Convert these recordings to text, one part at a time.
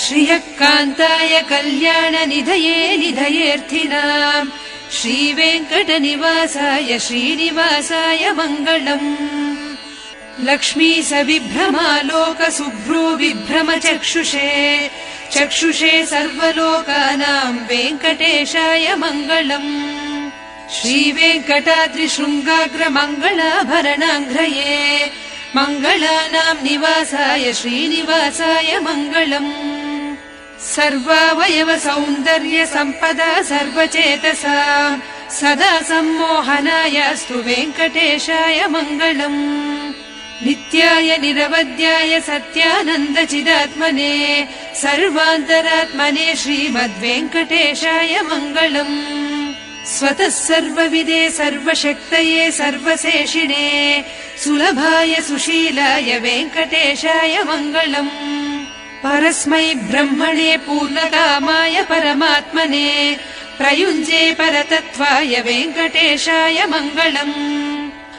श्रियः कान्ताय कल्याणनिधये निधयेऽर्थिनाम् श्रीवेङ्कटनिवासाय श्रीनिवासाय मङ्गलम्। लक्ष्मी सविभ्रमालोकशुभ्रो विभ्रमचक्षुषे चक्षुषे सर्वलोकानाम् वेङ्कटेशाय मङ्गलम्। श्रीवेङ्कटाद्रिशृङ्गाग्रमङ्गलाभरणाङ्घ्रये मङ्गलानाम् निवासाय श्रीनिवासाय मङ्गलम्। सर्वावयव सौन्दर्य सम्पदा सर्वचेतसा सदा सम्मोहनायास्तु वेङ्कटेशाय मङ्गलम्। नित्याय निरवध्याय सत्यानन्दचिदात्मने सर्वान्तरात्मने श्रीमद्वेङ्कटेशाय मङ्गलम्। स्वतः सर्वविदे सर्वशक्तये सर्वशेषिणे सुलभाय सुशीलाय वेङ्कटेशाय मङ्गलम्। परस्मै ब्रह्मणे पूर्णकामाय परमात्मने प्रयुञ्जे परतत्त्वाय वेङ्कटेशाय मङ्गलम्।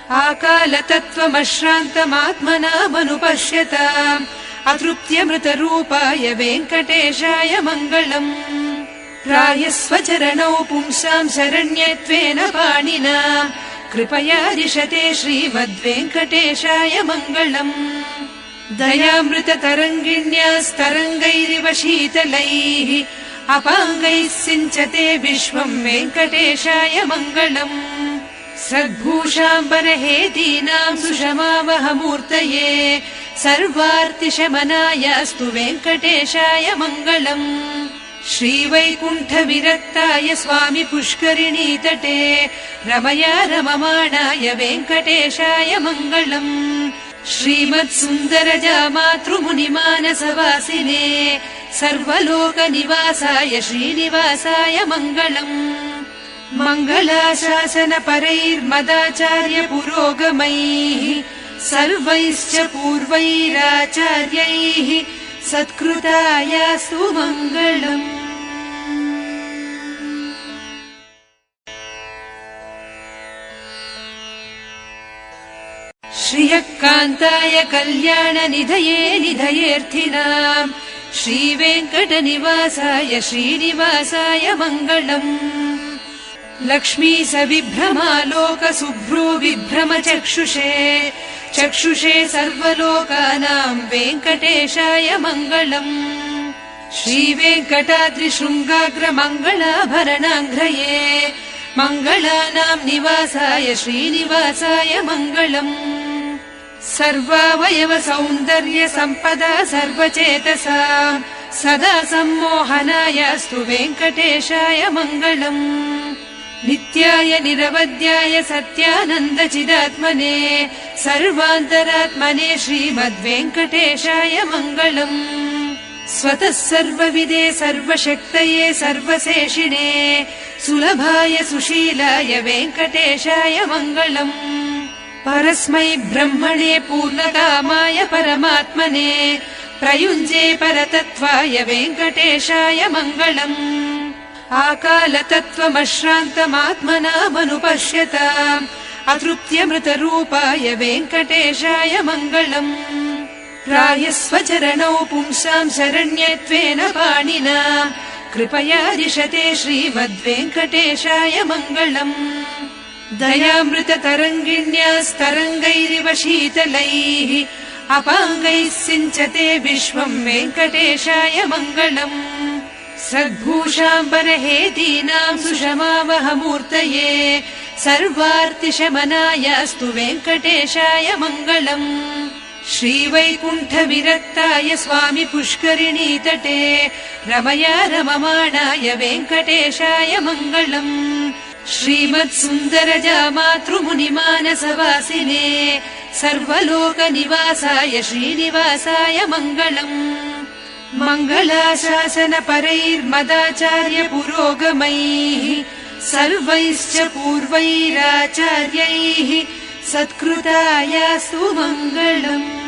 आकालतत्त्वमश्रान्तमात्मनामनुपश्यताम् अतृप्त्यमृतरूपाय वेङ्कटेशाय मङ्गलम्। प्रायस्वचरणौ पुंसाम् शरण्यत्वेन पाणिना कृपया दिशते श्रीमद्वेङ्कटेशाय मङ्गलम्। दयामृततरङ्गिण्यास्तरङ्गैरिव शीतलैः अपाङ्गैः सिञ्चते विश्वम् वेङ्कटेशाय मङ्गलम्। सद्भूषाम्बरहेतीनाम् सुषमावहमूर्तये सर्वार्तिशमनायास्तु वेङ्कटेशाय मङ्गलम्। श्रीवैकुण्ठविरक्ताय स्वामि पुष्करिणीतटे रमया रममाणाय वेङ्कटेशाय मङ्गलम्। श्रीमत्सुन्दरजामातृमुनिमानसवासिने सर्वलोकनिवासाय श्रीनिवासाय मङ्गलम्। मङ्गलाशासनपरैर्मदाचार्य पुरोगमैः सर्वैश्च पूर्वैराचार्यैः सत्कृतायास्तु मङ्गलम्। श्रियः कान्ताय कल्याणनिधये निधयेऽर्थिनाम् श्रीवेङ्कटनिवासाय श्रीनिवासाय मङ्गलम्। लक्ष्मी सविभ्रमालोकशुभ्रो विभ्रमचक्षुषे चक्षुषे सर्वलोकानाम् वेङ्कटेशाय मङ्गलम्। श्रीवेङ्कटाद्रिशृङ्गाग्रमङ्गलाभरणाङ्घ्रये मङ्गलानाम् निवासाय श्रीनिवासाय मङ्गलम्। सर्वावयव सौन्दर्य सम्पदा सर्वचेतसा सदा सम्मोहनायास्तु वेङ्कटेशाय मङ्गलम्। नित्याय निरवध्याय सत्यानन्दचिदात्मने सर्वान्तरात्मने श्रीमद्वेङ्कटेशाय मङ्गलम्। स्वतः सर्वविदे सर्वशक्तये सर्वशेषिणे सुलभाय सुशीलाय वेङ्कटेशाय मङ्गलम्। परस्मै ब्रह्मणे पूर्णकामाय परमात्मने प्रयुञ्जे परतत्त्वाय वेङ्कटेशाय मङ्गलम्। आकालतत्त्वमश्रान्तमात्मनामनुपश्यताम् अतृप्त्यमृतरूपाय वेङ्कटेशाय मङ्गलम्। प्रायस्वचरणौ पुंसाम् शरण्यत्वेन पाणिना कृपया दिशते श्रीमद्वेङ्कटेशाय मङ्गलम्। दयामृततरङ्गिण्यास्तरङ्गैरिव शीतलैः अपाङ्गैः सिञ्चते विश्वम् वेङ्कटेशाय मङ्गलम्। सद्भूषाम्बरहेतीनाम् सुषमावहमूर्तये सर्वार्तिशमनायास्तु वेङ्कटेशाय मङ्गलम्। श्रीवैकुण्ठविरक्ताय स्वामि पुष्करिणीतटे रमया रममाणाय वेङ्कटेशाय मङ्गलम्। श्रीमत्सुन्दरजामातृमुनिमानसवासिने सर्वलोकनिवासाय श्रीनिवासाय मङ्गलम्। मङ्गलाशासनपरैर्मदाचार्य पुरोगमैः सर्वैश्च पूर्वैराचार्यैः सत्कृतायास्तु मङ्गलम्।